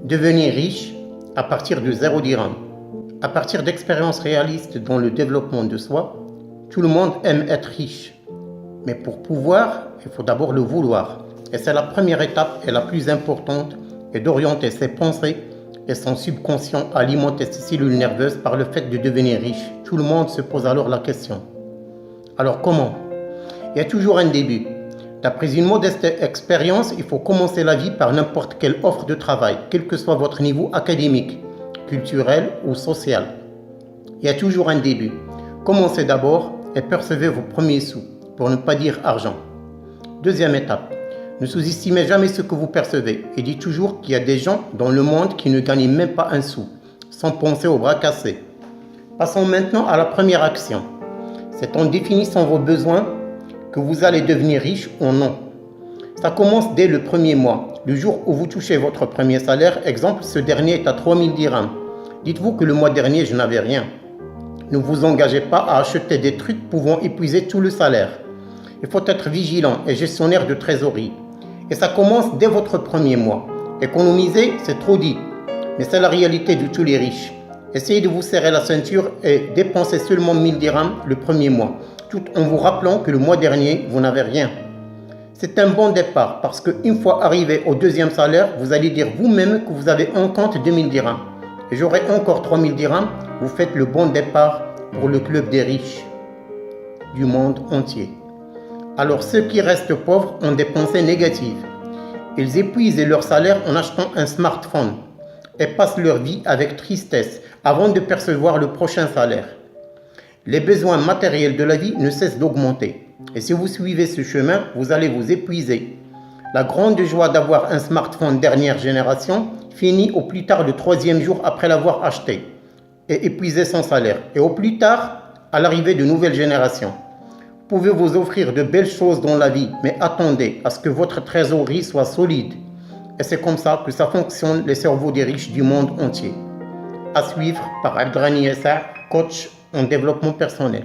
Devenir riche à partir de 0 dirham. À partir d'expériences réalistes dans le développement de soi, tout le monde aime être riche. Mais pour pouvoir, il faut d'abord le vouloir. Et c'est la première étape et la plus importante, et d'orienter ses pensées et son subconscient à alimenter ses cellules nerveuses par le fait de devenir riche. Tout le monde se pose alors la question. Alors comment? Il y a toujours un début. D'après une modeste expérience, il faut commencer la vie par n'importe quelle offre de travail, quel que soit votre niveau académique, culturel ou social. Il y a toujours un début. Commencez d'abord et percevez vos premiers sous, pour ne pas dire argent. Deuxième étape, ne sous-estimez jamais ce que vous percevez et dites toujours qu'il y a des gens dans le monde qui ne gagnent même pas un sou, sans penser aux bras cassés. Passons maintenant à la première action. C'est en définissant vos besoins que vous allez devenir riche ou non. Ça commence dès le premier mois. Le jour où vous touchez votre premier salaire, exemple, ce dernier est à 3000 dirhams. Dites-vous que le mois dernier, je n'avais rien. Ne vous engagez pas à acheter des trucs pouvant épuiser tout le salaire. Il faut être vigilant et gestionnaire de trésorerie. Et ça commence dès votre premier mois. Économiser, c'est trop dit, mais c'est la réalité de tous les riches. Essayez de vous serrer la ceinture et dépensez seulement 1000 dirhams le premier mois, tout en vous rappelant que le mois dernier, vous n'avez rien. C'est un bon départ parce qu'une fois arrivé au deuxième salaire, vous allez dire vous-même que vous avez en compte 2000 dirhams. Et j'aurai encore 3000 dirhams, vous faites le bon départ pour le club des riches du monde entier. Alors ceux qui restent pauvres ont des pensées négatives. Ils épuisent leur salaire en achetant un smartphone et passent leur vie avec tristesse avant de percevoir le prochain salaire. Les besoins matériels de la vie ne cessent d'augmenter. Et si vous suivez ce chemin, vous allez vous épuiser. La grande joie d'avoir un smartphone dernière génération finit au plus tard le 3e jour après l'avoir acheté et épuiser son salaire. Et au plus tard, à l'arrivée de nouvelles générations. Vous pouvez vous offrir de belles choses dans la vie, mais attendez à ce que votre trésorerie soit solide. Et c'est comme ça que ça fonctionne les cerveaux des riches du monde entier. À suivre par Abdrani Essa, coach en développement personnel.